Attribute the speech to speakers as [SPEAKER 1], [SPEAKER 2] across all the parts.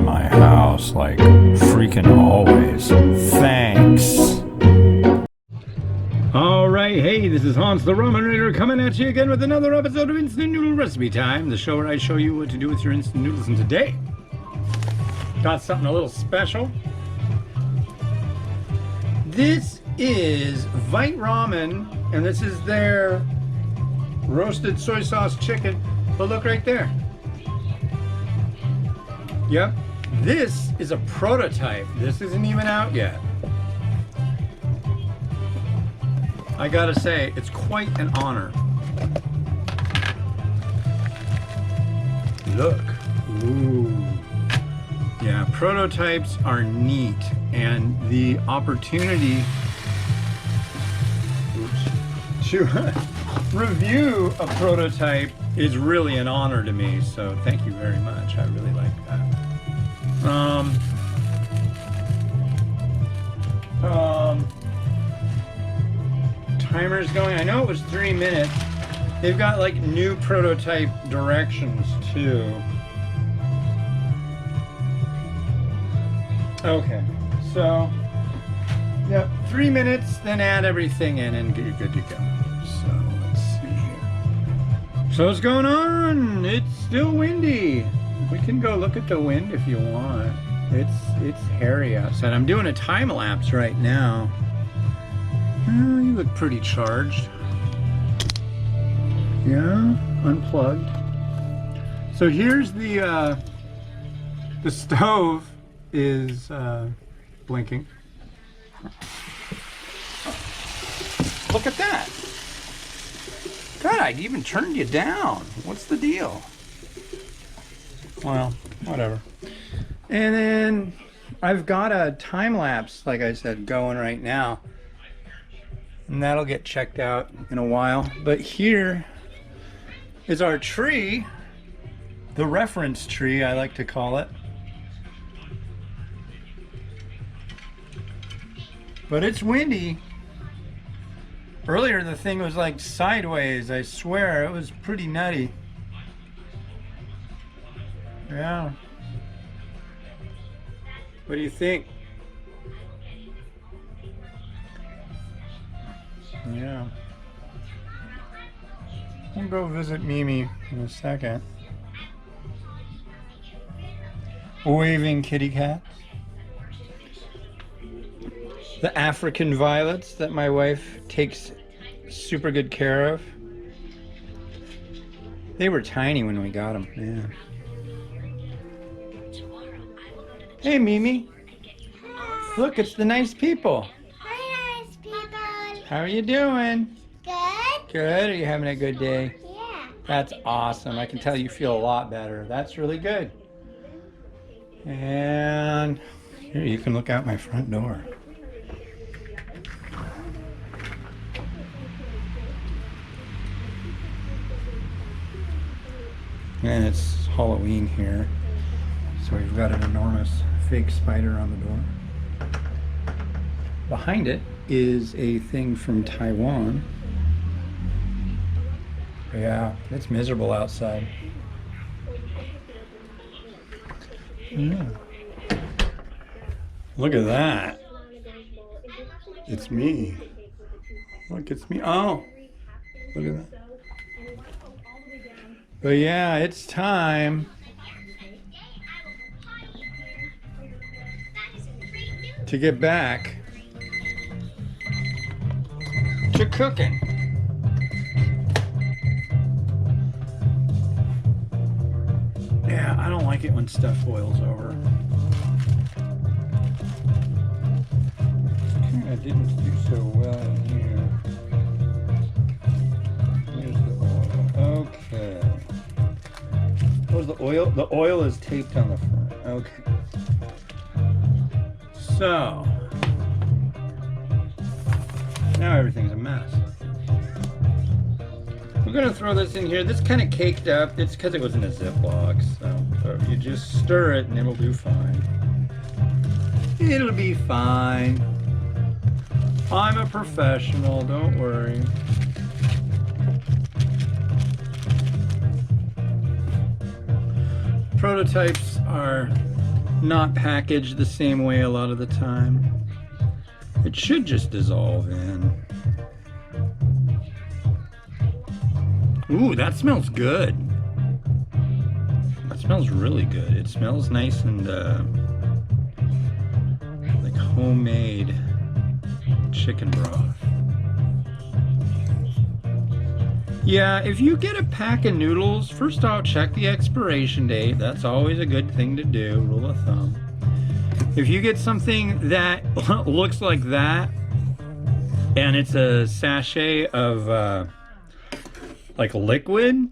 [SPEAKER 1] in my house like freaking always. Thanks. Alright, hey, this is Hans the Ramen Raider coming at you again with another episode of Instant Noodle Recipe Time, the show where I show you what to do with your instant noodles. And today, got something a little special. This is Vite Ramen, and this is their roasted soy sauce chicken. But look right there. Yep, this is a prototype. This isn't even out yet. I gotta say, it's quite an honor. Look. Ooh. Yeah, prototypes are neat, and the opportunity to review a prototype is really an honor to me, so thank you very much. I really like that. Timer's going. I know it was 3 minutes. They've got like new prototype directions too. Okay, so yep, 3 minutes, then add everything in and you're good to go. So let's see here. So what's going on? It's still windy. We can go look at the wind if you want. It's hairy outside. I'm doing a time lapse right now. Oh, you look pretty charged. Yeah, unplugged. So here's the stove is blinking. Look at that. God, I even turned you down. What's the deal? Well, whatever. And then I've got a time lapse, like I said, going right now. And that'll get checked out in a while. But here is our tree, the reference tree, I like to call it. But it's windy. Earlier the thing was like sideways, I swear. It was pretty nutty. Yeah. What do you think? Yeah. We'll go visit Mimi in a second. Waving kitty cats. The African violets that my wife takes super good care of. They were tiny when we got them. Yeah. Hey, Mimi. Look, it's the nice people.
[SPEAKER 2] Hi, nice people.
[SPEAKER 1] How are you doing?
[SPEAKER 2] Good.
[SPEAKER 1] Good. Are you having a good day?
[SPEAKER 2] Yeah.
[SPEAKER 1] That's awesome. I can tell you feel a lot better. That's really good. And here, you can look out my front door. And it's Halloween here, so we've got an enormous fake spider on the door. Behind it is a thing from Taiwan. Yeah, it's miserable outside. Yeah. Look at that. It's me. Look, it's me. Oh, look at that. But yeah, it's time to get back to cooking. Yeah, I don't like it when stuff boils over. I didn't do so well in here. Here's the oil. Okay. Where's the oil? The oil is taped on the front. Okay. So now everything's a mess. We're gonna throw this in here. This kind of caked up. It's because it was in a Ziploc. So you just stir it and it'll do fine. It'll be fine. I'm a professional. Don't worry. Prototypes are not packaged the same way a lot of the time. It should just dissolve in. Ooh, that smells good. That smells really good. It smells nice and like homemade chicken broth. Yeah, if you get a pack of noodles, first off, check the expiration date. That's always a good thing to do, rule of thumb. If you get something that looks like that, and it's a sachet of like liquid,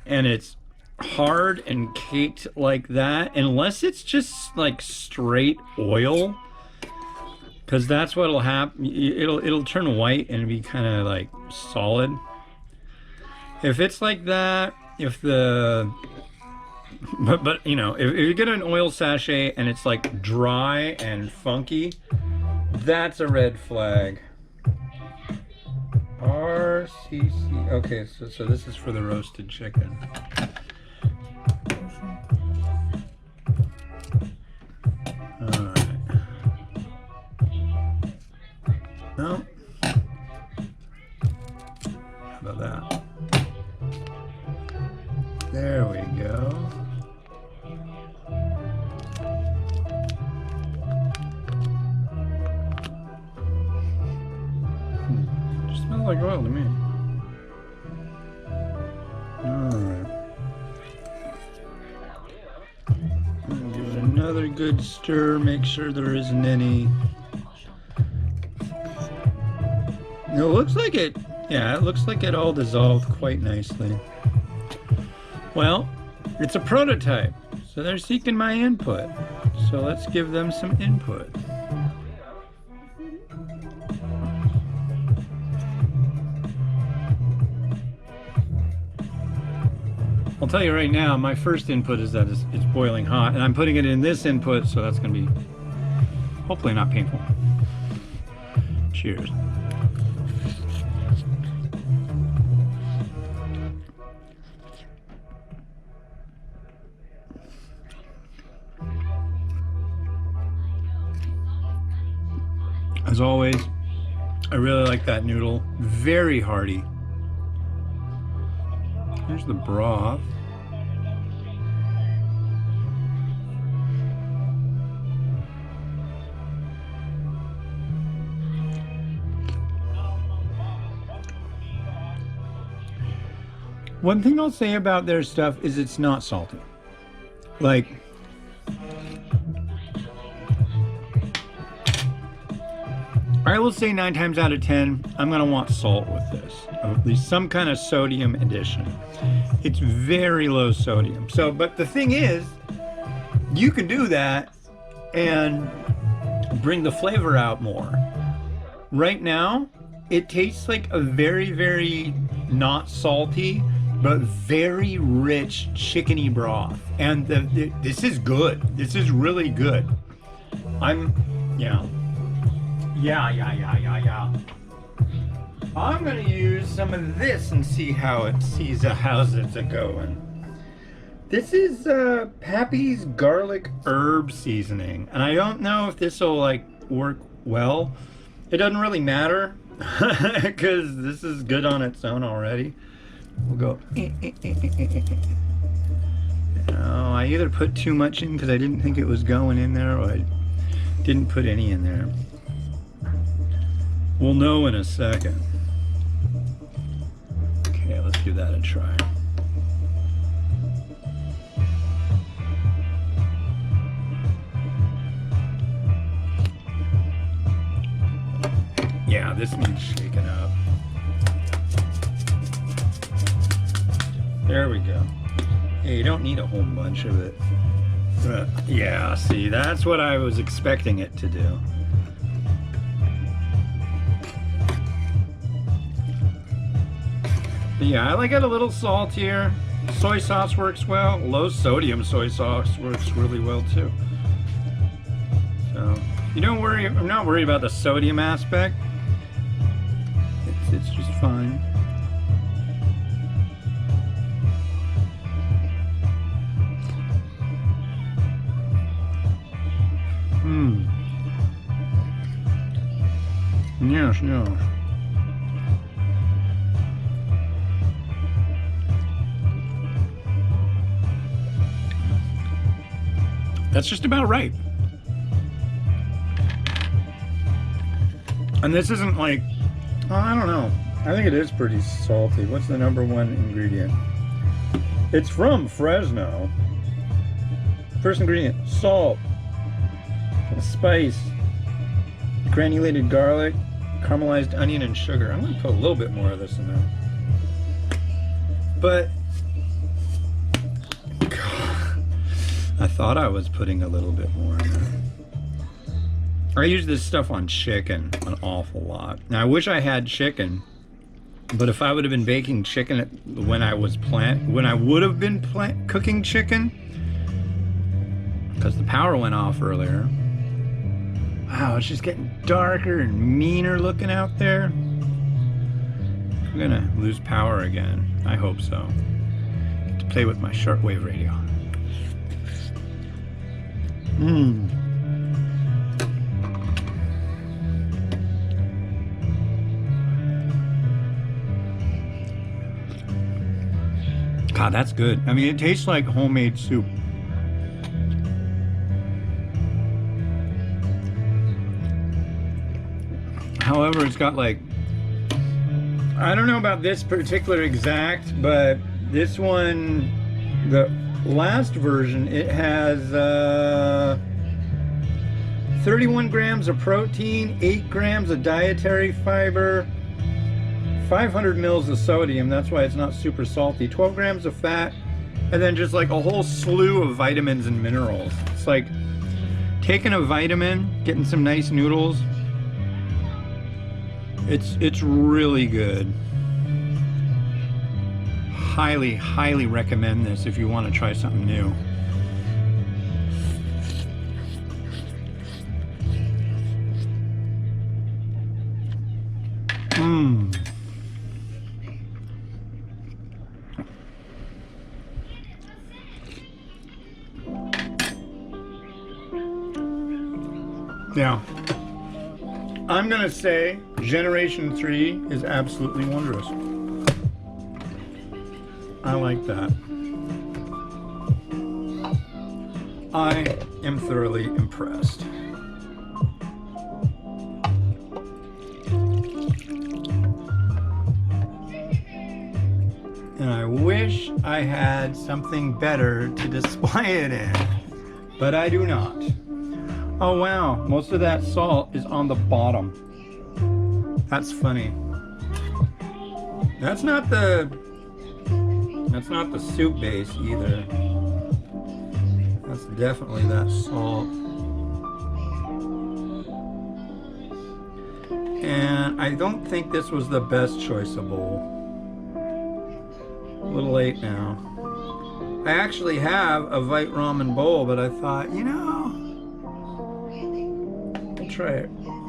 [SPEAKER 1] and it's hard and caked like that, unless it's just like straight oil, because that's what'll happen. It'll turn white and be kind of like solid. If it's like that, but you know, if you get an oil sachet and it's like dry and funky, that's a red flag. RCC. Okay, so this is for the roasted chicken. All right. No. How about that? There we go. Just smells like oil to me. Alright. Give it another good stir, make sure there isn't any. It looks like it, yeah, it looks like it all dissolved quite nicely. Well, it's a prototype, so they're seeking my input. So let's give them some input. I'll tell you right now, my first input is that it's boiling hot, and I'm putting it in this input, so that's going to be hopefully not painful. Cheers. As always, I really like that noodle. Very hearty. Here's the broth. One thing I'll say about their stuff is it's not salty. Like, I will say 9 times out of 10, I'm gonna want salt with this, or at least some kind of sodium addition. It's very low sodium. So, but the thing is, you can do that and bring the flavor out more. Right now, it tastes like a very, very not salty, but very rich chickeny broth. And this is good. This is really good. Yeah. I'm gonna use some of this and see how how's it going. This is Pappy's garlic herb seasoning, and I don't know if this will like work well. It doesn't really matter because this is good on its own already. We'll go. Oh, I either put too much in because I didn't think it was going in there, or I didn't put any in there. We'll know in a second. Okay, let's give that a try. Yeah, this needs shaken up. There we go. Hey, you don't need a whole bunch of it. But yeah, see, that's what I was expecting it to do. But yeah, I like it a little saltier. Soy sauce works well. Low sodium soy sauce works really well too. So you don't worry. I'm not worried about the sodium aspect. It's just fine. Yes, yes. That's just about right. And this isn't like, oh, I don't know. I think it is pretty salty. What's the number one ingredient? It's from Fresno. First ingredient, salt, spice, granulated garlic, caramelized onion, and sugar. I'm gonna put a little bit more of this in there. But I thought I was putting a little bit more in there. I use this stuff on chicken an awful lot. Now I wish I had chicken, but if I would have been baking chicken when I would have been cooking chicken, because the power went off earlier. Wow, it's just getting darker and meaner looking out there. I'm gonna lose power again. I hope so. Get to play with my shortwave radio. God, that's good. I mean, it tastes like homemade soup. However, it's got like, I don't know about this particular exact, but this one, the last version, it has 31 grams of protein, 8 grams of dietary fiber, 500 mils of sodium, that's why it's not super salty, 12 grams of fat, and then just like a whole slew of vitamins and minerals. It's like taking a vitamin, getting some nice noodles. It's really good. Highly, highly recommend this if you want to try something new. Now, I'm gonna say Generation 3 is absolutely wondrous. I like that. I am thoroughly impressed. And I wish I had something better to display it in, but I do not. Oh wow, most of that salt is on the bottom. That's funny. That's not the soup base either. That's definitely that salt. And I don't think this was the best choice of bowl. A little late now. I actually have a Vite ramen bowl, but I thought, you know,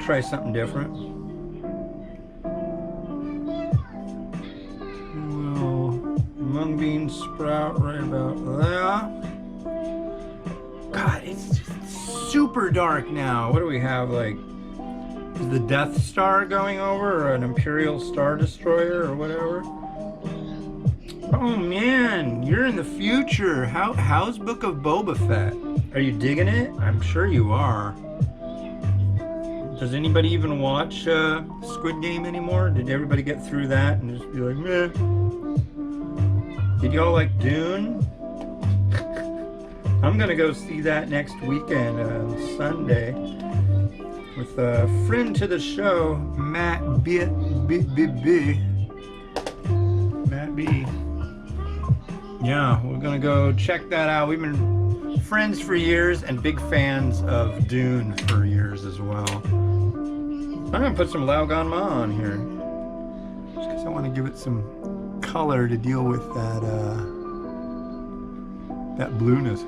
[SPEAKER 1] try something different. Well, mung bean sprout right about there. God, it's just super dark now. What do we have, like, is the Death Star going over, or an Imperial Star Destroyer, or whatever? Oh man, you're in the future. How's Book of Boba Fett? Are you digging it? I'm sure you are. Does anybody even watch Squid Game anymore? Did everybody get through that and just be like, meh? Did y'all like Dune? I'm gonna go see that next weekend, Sunday, with a friend to the show, Matt B. Matt B. Yeah, we're gonna go check that out. We've been friends for years and big fans of Dune for years as well. I'm gonna put some Laugan Ma on here, just because I want to give it some color to deal with that blueness.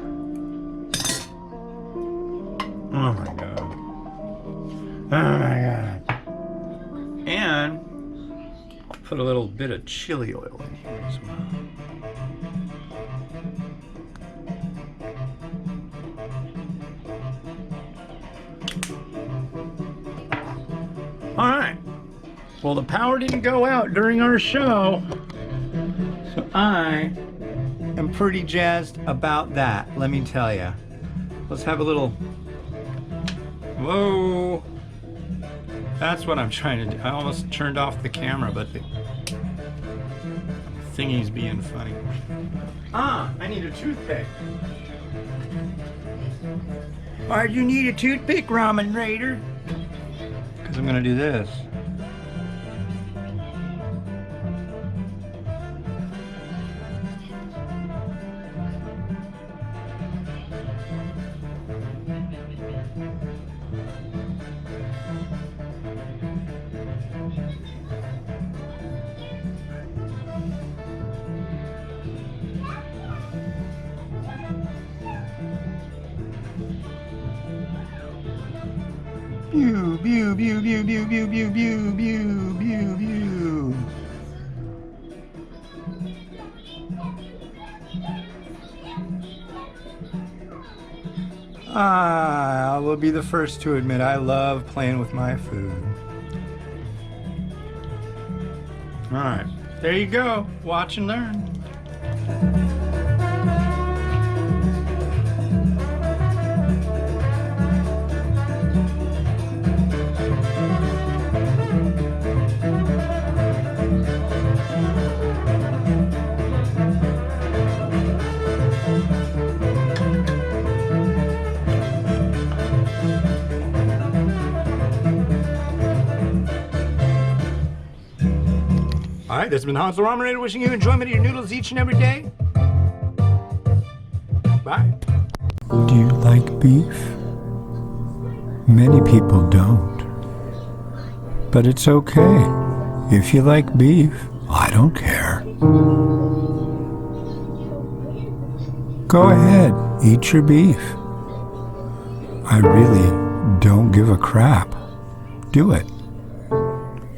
[SPEAKER 1] Oh my god. Oh my god. And put a little bit of chili oil in here as well. All right. Well, the power didn't go out during our show, so I am pretty jazzed about that, let me tell you. Let's have a little... Whoa! That's what I'm trying to do. I almost turned off the camera, but the thingy's being funny. Ah, I need a toothpick. Why'd you need a toothpick, Ramen Raider? Because I'm going to do this. Pew, pew, pew, pew, pew, pew, pew, pew, pew, pew, pew. I will be the first to admit I love playing with my food. All right, there you go. Watch and learn. All right, this has been Hans the Ramen Raider wishing you enjoyment of your noodles each and every day. Bye. Do you like beef? Many people don't. But it's okay. If you like beef, I don't care. Go ahead, eat your beef. I really don't give a crap. Do it.